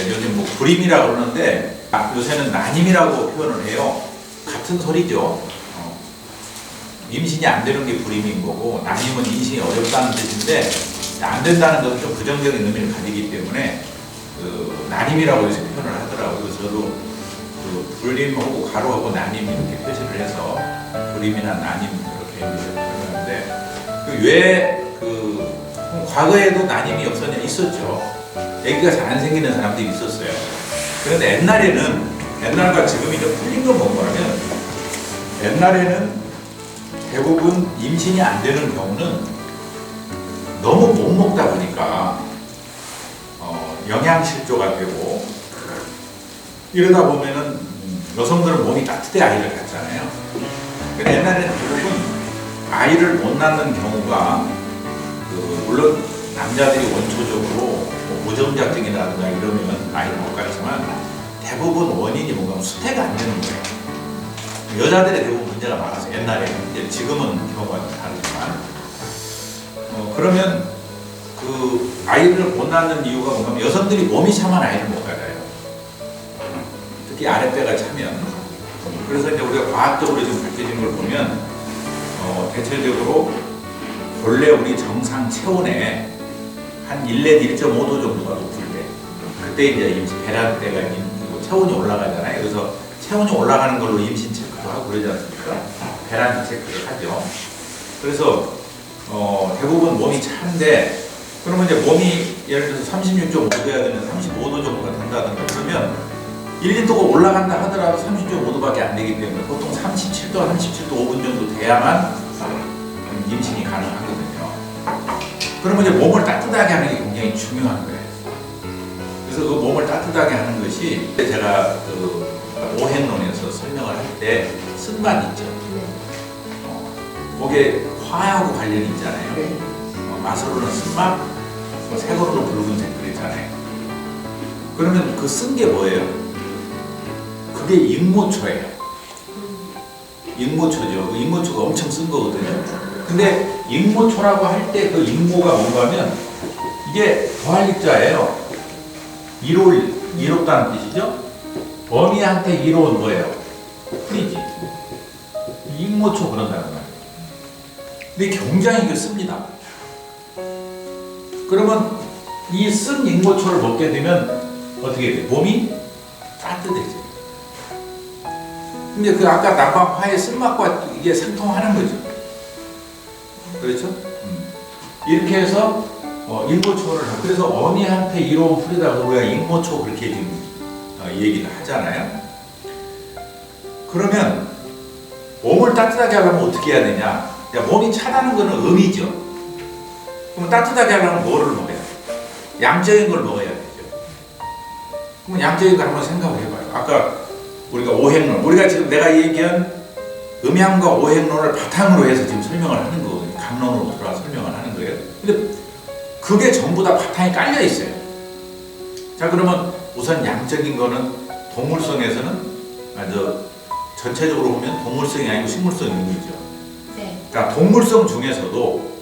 요즘 뭐 불임이라고 그러는데 요새는 난임이라고 표현을 해요. 같은 소리죠. 임신이 안 되는 게 불임인 거고 난임은 임신이 어렵다는 뜻인데 안 된다는 것은 좀 부정적인 의미를 가지기 때문에 그 난임이라고 요새 표현을 하더라고요. 그래서 저도 그 불임하고 가로하고 난임 이렇게 표시를 해서 불임이나 난임 이렇게 표현하는데 왜 과거에도 난임이 없었냐? 있었죠. 아기가 잘 안 생기는 사람들이 있었어요. 그런데 옛날과 지금이 좀 틀린 건 뭔가하면 옛날에는 대부분 임신이 안 되는 경우는 너무 못 먹다 보니까 영양실조가 되고 이러다 보면은 여성들은 몸이 따뜻해 아이를 갖잖아요. 근데 옛날에는 대부분 아이를 못 낳는 경우가 물론 남자들이 원초적으로 뭐 고정자증이라든가 이러면 아이를 못 갖지만 대부분 원인이 뭔가 수태가 안 되는 거예요. 여자들의 대부분 문제가 많아서 옛날에 지금은 경우가 다르지만 그러면 그 아이를 못 낳는 이유가 뭔가 여성들이 몸이 차면 아이를 못 가져요. 특히 아랫배가 차면. 그래서 이제 우리가 과학적으로 지금 밝혀진 걸 보면 대체적으로 본래 우리 정상 체온에 한 1넷 1.5도 정도가 높을 때 그때 이제 임신 배란 때가 체온이 올라가잖아요. 그래서 체온이 올라가는 걸로 임신 체크도 하고 그러지 않습니까? 배란 체크를 하죠. 그래서 대부분 몸이 찬데 그러면 이제 몸이 예를 들어서 36.5도여야 되는 35도 정도가 된다든가 그러면 1, 2도가 올라간다 하더라도 30.5도밖에 안 되기 때문에 보통 37도, 37도 5분 정도 돼야만 임신이 가능하거든요. 그러면 이제 몸을 따뜻하게 하는 게 굉장히 중요한 거예요. 그래서 그 몸을 따뜻하게 하는 것이 제가 그 오행론에서 설명을 할 때 쓴맛 있죠. 거기에 화하고 관련이 있잖아요. 맛으로는 쓴맛, 색으로는 붉은색 그랬잖아요. 그러면 그 쓴 게 뭐예요? 그게 익모초예요. 익모초죠. 그 익모초가 엄청 쓴 거거든요. 근데 익모초라고 할 때 그 익모가 뭔가 하면 이게 더할익자예요. 이롭다는 뜻이죠. 어미한테 이로운 뭐예요? 풀이지. 익모초 그런다는 말이에요. 근데 굉장히 씁니다. 그러면 이 쓴 익모초를 먹게 되면 어떻게 돼요? 몸이 따뜻해져요. 근데 그 아까 난방화의 쓴맛과 이게 상통하는 거죠. 그렇죠? 이렇게 해서 익모초를 그래서 어미한테 이로운 풀이라고 우리가 익모초 그렇게 지금 얘기를 하잖아요. 그러면 몸을 따뜻하게 하려면 어떻게 해야 되냐? 몸이 차다는 거는 음이죠. 그럼 따뜻하게 하려면 뭐를 먹어야 돼요? 양적인 걸 먹어야 되죠. 그럼 양적인 걸 한번 생각을 해봐요. 아까 우리가 오행론, 우리가 지금 내가 얘기한 음양과 오행론을 바탕으로 해서 지금 설명을 하는 거거든요. 강론으로 들어와 설명을 하는 거예요. 근데 그게 전부 다 바탕이 깔려 있어요. 자, 그러면 우선 양적인 거는 동물성에서는 전체적으로 보면 동물성이 아니고 식물성 인물이죠. 네. 그러니까 동물성 중에서도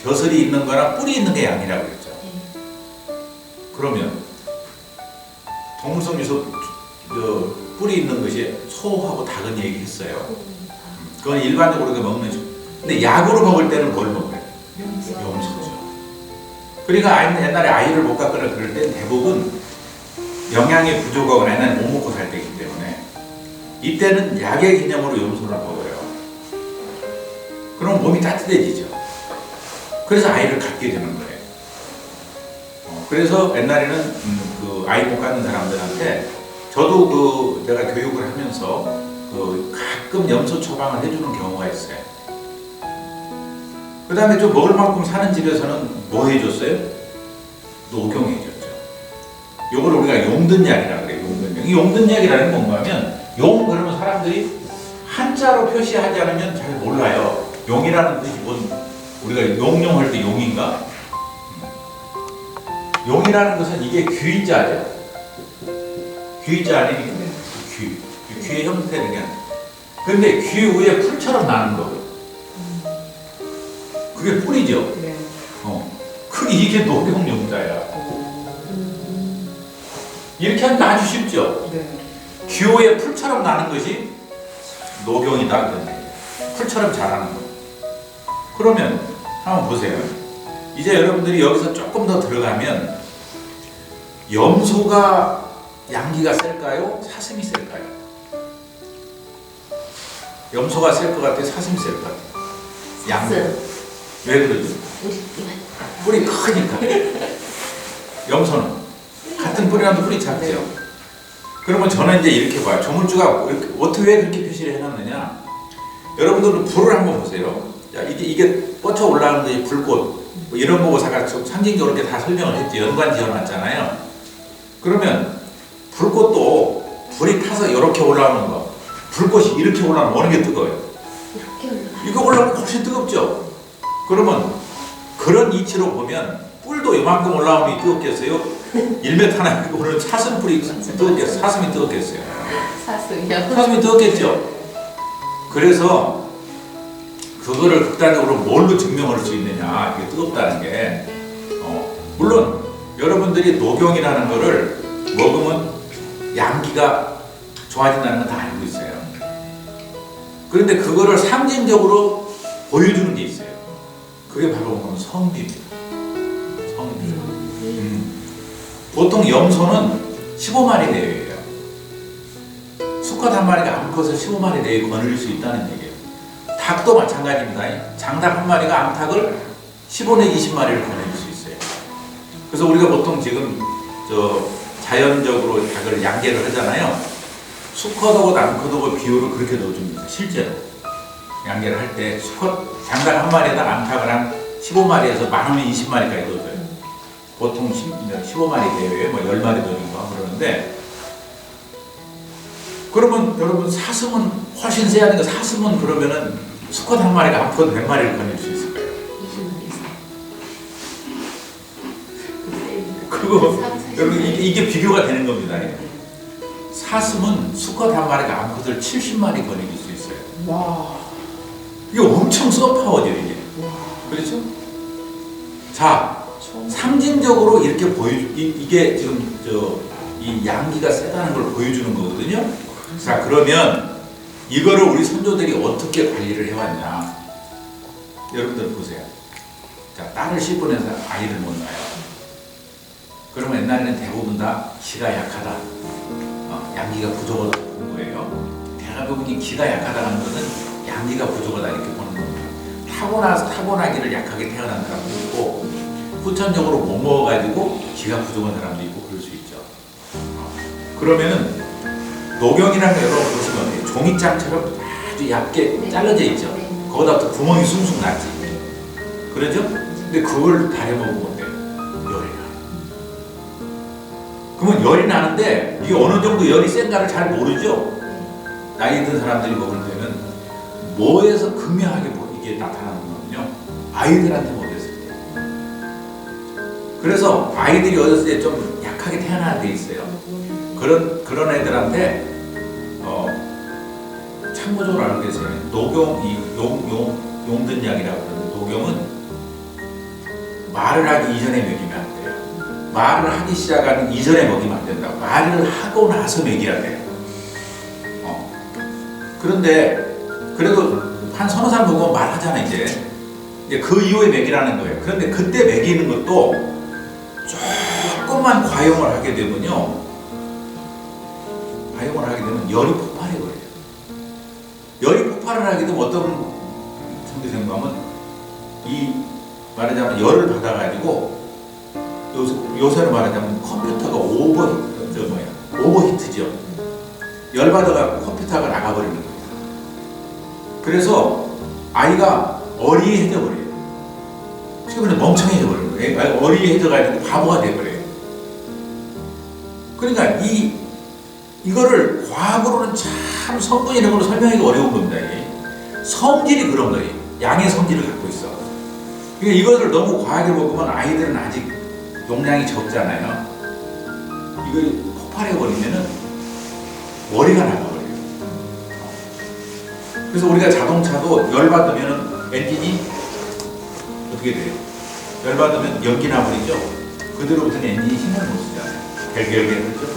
벼슬이 있는 거나 뿔이 있는 게 양이라고 그랬죠. 네. 그러면 동물성 중에서 뿔이 있는 것이 소하고 닭은 얘기했어요. 그건 일반적으로 먹는 중. 근데 약으로 먹을 때는 뭘 먹어요? 염소죠. 그러니까 옛날에 아이를 못 갖거나 그럴 땐 대부분 영양이 부족하거나 옛날에 못 먹고 살 때이기 때문에 이때는 약의 개념으로 염소를 먹어요. 그럼 몸이 따뜻해지죠. 그래서 아이를 갖게 되는 거예요. 그래서 옛날에는 그 아이 못 갖는 사람들한테 저도 내가 교육을 하면서 가끔 염소 처방을 해주는 경우가 있어요. 그 다음에 좀 먹을 만큼 사는 집에서는 뭐 해줬어요? 녹용 해줬죠. 요걸 우리가 용든약이라고 그래요. 용든약. 이 용든약이라는 건 뭔가 하면 용 그러면 사람들이 한자로 표시하지 않으면 잘 몰라요. 용이라는 뜻이 우리가 용용할 때 용인가? 용이라는 것은 이게 귀자예요. 귀자 아니니까 귀의 형태는 그냥. 근데 귀 위에 풀처럼 나는 거예요. 그게 뿔이죠. 그게 이게 녹용 용자야. 이렇게 하면 아주 쉽죠. 네. 기호의 풀처럼 나는 것이 노경이다 그런 얘기예요. 풀처럼 자라는 거. 그러면 한번 보세요. 이제 여러분들이 여기서 조금 더 들어가면 염소가 양기가 셀까요? 사슴이 셀까요? 염소가 셀 것 같아요? 사슴이 셀 것 같아요? 양기. 왜 그러죠? 뿌리 크니까. 염소는 같은 뿌리라도 뿌리 작죠. 그러면 저는 이제 이렇게 봐요. 조물주가 어떻게 왜 그렇게 표시를 해놨느냐? 여러분들은 불을 한번 보세요. 자, 이게 뻗쳐 올라가는 게 불꽃 뭐 이런 보고사가 상징적으로 이렇게 다 설명을 했죠. 연관 지어놨잖아요. 그러면 불꽃도 불이 타서 이렇게 올라오는 거, 불꽃이 이렇게 올라오면 어느 게 뜨거워요? 이거 올라오면 훨씬 뜨겁죠. 그러면 그런 이치로 보면 뿔도 이만큼 올라오면 뜨겁겠어요? 1m나 오늘 사슴뿔이 뜨겁겠어요? 사슴이 뜨겁겠어요? 사슴이 뜨겁겠죠. 그래서 그거를 극단적으로 뭘로 증명할 수 있느냐, 이게 뜨겁다는 게 물론 여러분들이 노경이라는 거를 먹으면 양기가 좋아진다는 건 다 알고 있어요. 그런데 그거를 상징적으로 보여주는 게 있어요. 그게 바로 뭐냐면 성비입니다. 성비. 보통 염소는 15마리 내외예요. 수컷 한 마리가 암컷을 15마리 내외 거느릴 수 있다는 얘기예요. 닭도 마찬가지입니다. 장닭 한 마리가 암탉을 15내 20마리를 거느릴 수 있어요. 그래서 우리가 보통 지금 자연적으로 닭을 양계를 하잖아요. 수컷하고 암컷하고 비율을 그렇게 넣어줍니다. 실제로 양계를 할 때 수컷 장닭 한 마리에다 암탉을 한 15마리에서 많으면 20마리까지 넣어줘요. 보통 15마리 대회에 뭐 10마리 넣기도 하고 그러는데, 그러면 여러분 사슴은 훨씬 세야 되니까 사슴은 그러면은 수컷 한 마리가 암컷 몇 마리를 거닐 수 있을까요? 20마리. 그거 여러분 이게 비교가 되는 겁니다. 사슴은 수컷 한 마리가 암컷을 70마리 거느릴 수 있어요. 와. 이게 엄청 서파워죠 이게. 와. 그렇죠? 자, 상징적으로 이렇게 이게 지금 이 양기가 세다는 걸 보여주는 거거든요. 자, 그러면 이거를 우리 선조들이 어떻게 관리를 해왔냐? 여러분들 보세요. 자, 딸을 씹어내서 아이를 못 낳아요. 그러면 옛날에는 대부분 다 기가 약하다, 양기가 부족하다 본 거예요. 대부분이 기가 약하다는 것은 양기가 부족하다 이렇게 보는 겁니다. 타고나기를 약하게 태어난 사람도 있고, 후천적으로 못 먹어가지고 기가 부족한 사람도 있고 그럴 수 있죠. 그러면은 노경이라는 거 여러분 보시면 종이장처럼 아주 얇게 잘라져 있죠. 거기다 또 구멍이 숭숭 나지. 그러죠? 근데 그걸 다려 먹으면 돼요. 열이 나요. 그러면 열이 나는데 이게 어느 정도 열이 센가를 잘 모르죠. 나이 든 사람들이 먹을 때는 뭐에서 극명하게 이게 나타나는 거거든요. 아이들한테 먹였을 때. 그래서 아이들이 어렸을 때 좀 약하게 태어나게 돼 있어요. 그런 애들한테 참고적으로 알고 계세요. 용든약이라고 그러는데, 노경은 말을 하기 이전에 먹이면 안 돼요. 말을 하기 시작하는 이전에 먹이면 안 된다고. 말을 하고 나서 먹여야 돼요. 그런데 그래도 한 서너 살 먹으면 말하잖아 이제 그 이후에 먹이라는 거예요. 그런데 그때 먹이는 것도 조금만 과용을 하게 되면요, 열이 폭발해버려요. 열이 폭발을 하게 되면 어떤 상대생과는 말하자면 열을 받아가지고, 요새로 말하자면 컴퓨터가 오버히트죠. 열 받아가 컴퓨터가 나가버리는 거예요. 그래서 아이가 어리해져 버려요. 최근에 멍청해져 버리는 거예요. 어리해져가지고 바보가 돼버려요. 그러니까 이거를 과학으로는 참 성분 이런 걸로 설명하기가 어려운 겁니다. 성질이 그런 거예요. 양의 성질을 갖고 있어. 그러니까 이것을 너무 과하게 먹으면 아이들은 아직 용량이 적잖아요. 이걸 폭발해버리면은 머리가 나가버려요. 그래서 우리가 자동차도 열받으면 엔진이 어떻게 돼요? 열받으면 연기 나버리죠? 그대로부터는 엔진이 힘을 못 쓰잖아요. 결결결 그렇죠?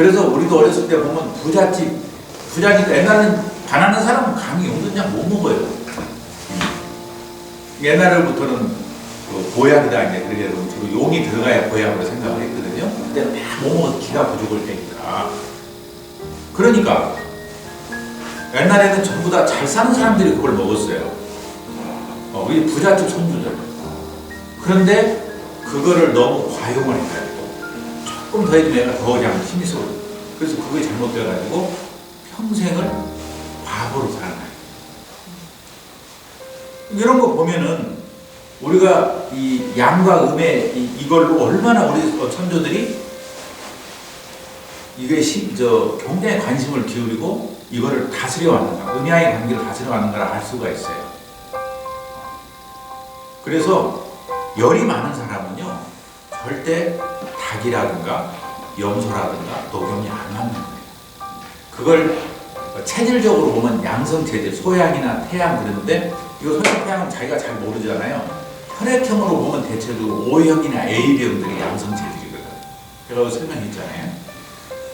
그래서 우리도 어렸을 때 보면 부자니까 옛날에는 가난한 사람은 감히 용돈장 못 먹어요. 옛날부터는 그 보약이다 이제 그렇게 주로 용이 들어가야 보약으로 생각을 했거든요. 그때는 다 못 먹어서 기가 부족할 때니까. 그러니까 옛날에는 전부 다 잘 사는 사람들이 그걸 먹었어요. 우리 부잣집 손주들. 그런데 그거를 너무 과용을 해가지고 조금 더 해주면 얘가 더 그냥 힘이 쏘고, 그래서 그게 잘못돼가지고 평생을 과부로 살아나요. 이런 거 보면은 우리가 이 양과 음의 이걸로 얼마나 우리 선조들이 이게 굉장히 관심을 기울이고 이거를 다스려 왔는가, 음양의 관계를 다스려 왔는가를 알 수가 있어요. 그래서 열이 많은 사람은요 절대 닭이라든가 염소라든가 녹용이 안 맞는 거예요. 그걸 체질적으로 보면 양성체질, 소양이나 태양 그러는데 이거 소양, 태양은 자기가 잘 모르잖아요. 혈액형으로 보면 대체로 O형이나 AB형들이 양성체질이거든. 제가 설명했잖아요.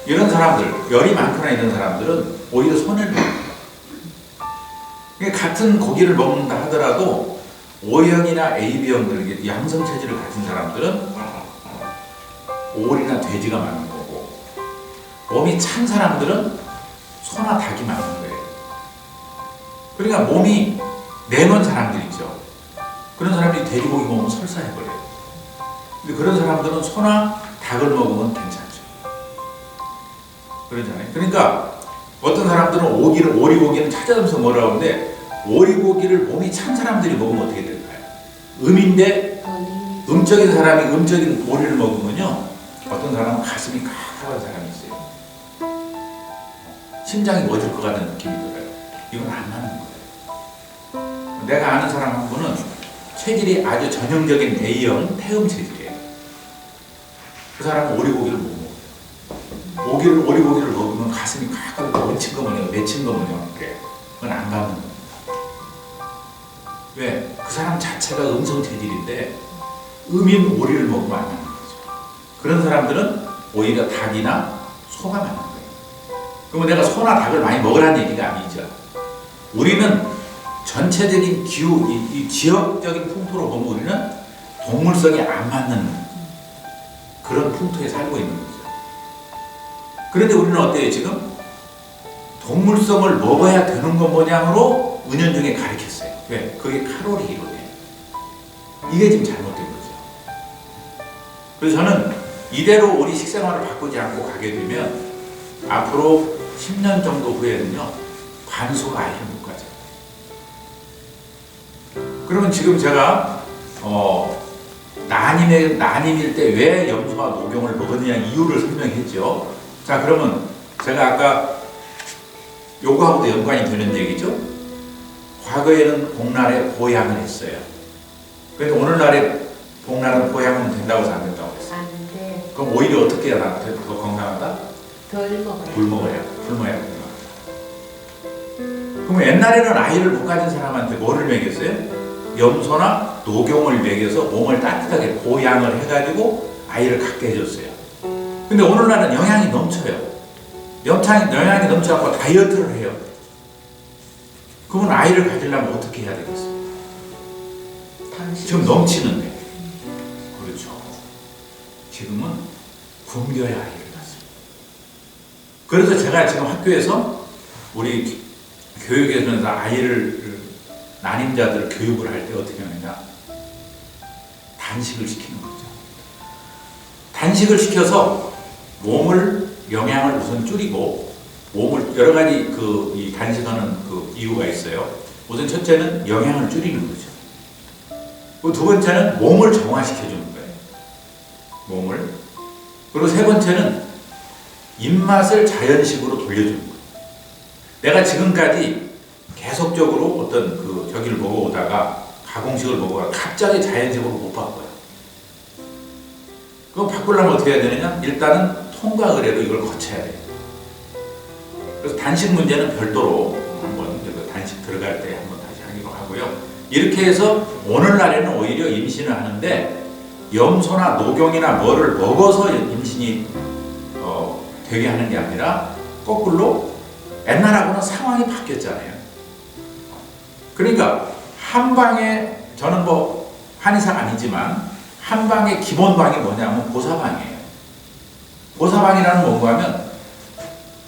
이런 사람들, 열이 많거나 이런 사람들은 오히려 손해를 봐요. 같은 고기를 먹는다 하더라도 O형이나 AB형들, 양성체질을 가진 사람들은 오리나 돼지가 맞는 거고, 몸이 찬 사람들은 소나 닭이 맞는 거예요. 그러니까 몸이 냉한 사람들 있죠. 그런 사람들이 돼지고기 먹으면 설사해버려요. 근데 그런 사람들은 소나 닭을 먹으면 괜찮죠. 그러잖아요. 그러니까 어떤 사람들은 오리고기는 찾아다니면서 뭐라고 하는데, 오리고기를 몸이 찬 사람들이 먹으면 어떻게 될까요? 음인데 음적인 사람이 음적인 오리를 먹으면요 어떤 사람은 가슴이 칵하한 사람이 있어요. 심장이 멎을 것 같은 느낌이 들어요. 이건 안 맞는 거예요. 내가 아는 사람 한 분은 체질이 아주 전형적인 A형 태음 체질이에요. 그 사람은 오리고기를 못 먹어요. 오리고기를 먹으면 가슴이 칵하고 얹힌 거면요, 맺힌 거면요, 그래요. 그건 안 맞는 거예요. 왜? 그 사람 자체가 음성 체질인데 음인 오리를 먹으면 안 맞는 거죠. 그런 사람들은 오히려 닭이나 소가 맞는 거예요. 그러면 내가 소나 닭을 많이 먹으라는 얘기가 아니죠. 우리는 전체적인 기후, 이 지역적인 풍토로 보면 우리는 동물성이 안 맞는 그런 풍토에 살고 있는 거죠. 그런데 우리는 어때요 지금? 동물성을 먹어야 되는 것 모양으로 은연중에 가르쳤어요. 왜? 그게 칼로리 이론이에요. 이게 지금 잘못된 거죠. 그래서 저는 이대로 우리 식생활을 바꾸지 않고 가게 되면 앞으로 10년 정도 후에는요 관수가 아예 못 가죠. 그러면 지금 제가 난임일 때 왜 염소와 녹용을 먹었느냐 이유를 설명했죠. 자, 그러면 제가 아까 요거하고도 연관이 되는 얘기죠. 과거에는 복날에 보양을 했어요. 그런데 오늘날에 복날은 보양은 된다고 해서 안 된다고 했어요. 안 돼. 그럼 오히려 어떻게 해야 나한테 더 건강하다? 덜 먹어요. 굶어야 건강하다. 그럼 옛날에는 아이를 못 가진 사람한테 뭐를 먹였어요? 염소나 녹용을 먹여서 몸을 따뜻하게 보양을 해가지고 아이를 갖게 해줬어요. 근데 오늘날은 영양이 넘쳐요. 영양이 넘쳐갖고 다이어트를 해요. 그러면 아이를 가지려면 어떻게 해야 되겠어요? 지금 넘치는데. 그렇죠. 지금은 굶겨야 아이를 낳습니다. 그래서 제가 지금 학교에서 우리 교육에서 아이를 난임자들을 교육을 할 때 어떻게 하느냐, 단식을 시키는 거죠. 단식을 시켜서 몸을 영양을 우선 줄이고 몸을 여러 가지 이 단식하는 그 이유가 있어요. 우선 첫째는 영양을 줄이는 거죠. 그리고 두 번째는 몸을 정화시켜 주는 거예요. 몸을. 그리고 세 번째는 입맛을 자연식으로 돌려주는 거예요. 내가 지금까지 계속적으로 어떤 저기를 먹어오다가 가공식을 먹어가 갑자기 자연식으로 못 바꿔요. 그럼 바꾸려면 어떻게 해야 되느냐? 일단은 통과를 해도 이걸 거쳐야 돼요. 그래서 단식 문제는 별도로 한번 단식 들어갈 때 한번 다시 하기로 하고요. 이렇게 해서 오늘날에는 오히려 임신을 하는데 염소나 녹용이나 뭐를 먹어서 임신이 되게 하는 게 아니라 거꾸로 옛날하고는 상황이 바뀌었잖아요. 그러니까 한방에, 저는 뭐 한의사가 아니지만 한방의 기본방이 뭐냐면 보사방이에요. 보사방이라는 뭔가 하면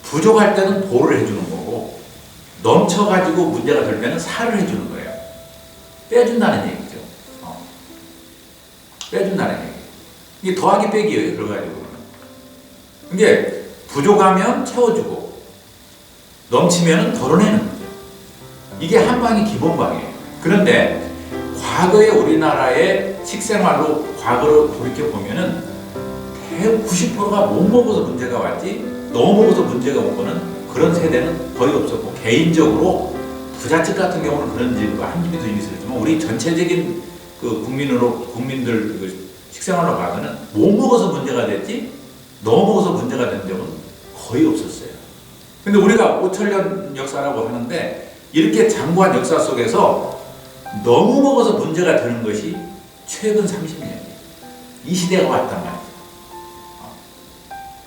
부족할 때는 보를 해주는 거고 넘쳐가지고 문제가 될 때는 살을 해주는 거예요. 빼준다는 얘기죠. 빼준다는 얘기. 이게 더하기 빼기예요. 그래가지고 이게 부족하면 채워주고 넘치면 덜어내는 거죠. 이게 한방이 기본방이에요. 그런데 과거의 우리나라의 식생활로 과거를 돌이켜보면은 대부분 90%가 못 먹어서 문제가 왔지 너무 먹어서 문제가 온 거는 그런 세대는 거의 없었고, 개인적으로 부잣집 같은 경우는 그런 집과 한 집이 더 있었지만 우리 전체적인 그 국민들 그 식생활로 봐서는 못 먹어서 문제가 됐지 너무 먹어서 문제가 된 적은 거의 없었어요. 근데 우리가 5천년 역사라고 하는데 이렇게 장구한 역사 속에서 너무 먹어서 문제가 되는 것이 최근 30년이에요. 이 시대가 왔단 말이죠.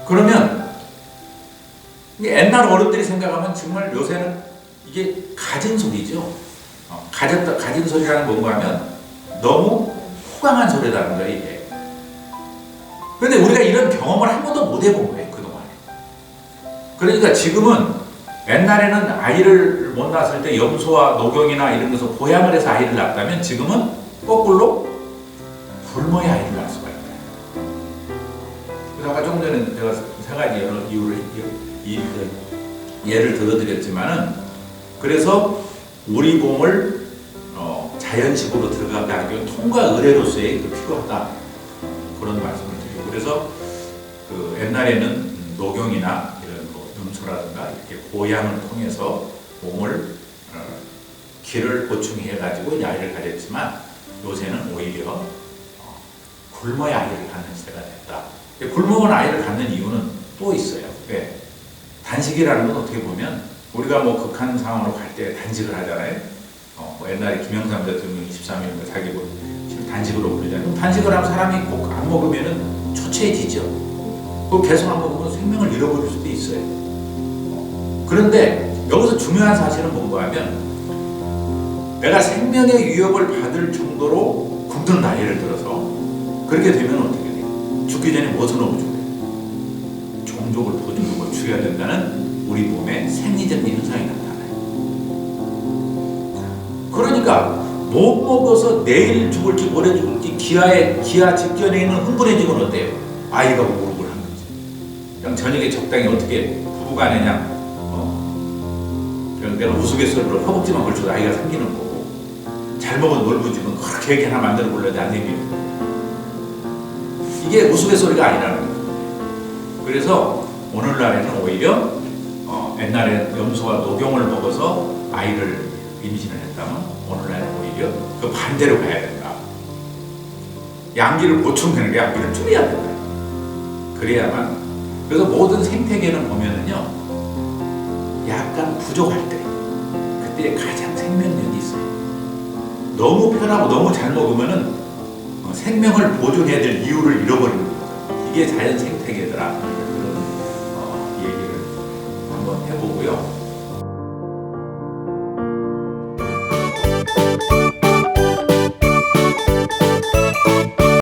그러면 옛날 어른들이 생각하면 정말 요새는 이게 가진 소리죠. 가진 소리라는 뭔가 하면 너무 호강한 소리라는 거예요, 이게. 그런데 우리가 이런 경험을 한 번도 못 해본 거예요, 그동안에. 그러니까 지금은 옛날에는 아이를 못 낳았을 때 염소와 녹용이나 이런 것을 보양을 해서 아이를 낳았다면 지금은 거꾸로 굶어야 아이를 낳을 수가 있다. 그래서 아까 조금 전에 제가 세 가지 여러 이유를 예를 들어드렸지만은, 그래서 우리 몸을 자연식으로 들어가게 하기 위한 통과 의례로서의 필요하다, 그런 말씀을 드리고, 그래서 그 옛날에는 녹용이나 이런 염소라든가 이렇게 보양을 통해서 몸을 기를 보충해 가지고 아이를 가졌지만 요새는 오히려 굶어야 아이를 갖는 시대가 됐다. 굶으면 아이를 갖는 이유는 또 있어요. 왜? 단식이라는 건 어떻게 보면 우리가 뭐 극한 상황으로 갈 때 단식을 하잖아요. 뭐 옛날에 김영삼 대통령이 23일 자기 뭐 단식으로 부르잖아요. 그럼 단식을 하면 사람이 꼭 안 먹으면은 초췌해지죠. 그 계속 안 먹으면 생명을 잃어버릴 수도 있어요. 그런데 여기서 중요한 사실은 뭔가 하면 내가 생명의 위협을 받을 정도로 굶는 나이를 들어서 그렇게 되면 어떻게 돼요? 죽기 전에 무엇을 너무 죽어요? 종족을 보증하고 걸 죽여야 된다는 우리 몸에 생리적인 현상이 나타나요. 그러니까 못 먹어서 내일 죽을지 모레 죽을지 기아 직전에 있는 흥분해지고는 어때요? 아이가 모욕을 한 거지. 그냥 저녁에 적당히 어떻게 부부간에 그냥 그냥 내가 우스갯소리로 허벅지만 걸쳐도 아이가 생기는 거고, 잘 먹은 놀부집은 그렇게 계획 하나 만들어 보려도 안 되기는 거고, 이게 우스갯소리가 아니라는 거예요. 그래서 오늘날에는 오히려 옛날에 염소와 녹용을 먹어서 아이를 임신을 했다면 오늘날에는 오히려 그 반대로 가야 된다. 양기를 보충하는 게 양기를 줄여야 된다. 그래야만. 그래서 모든 생태계는 보면은요, 약간 부족할 때 그때 가장 생명력이 있어요. 너무 편하고 너무 잘 먹으면은 생명을 보존해야 될 이유를 잃어버리는 거죠. 이게 자연 생태계더라. 그런 얘기를 한번 해보고요.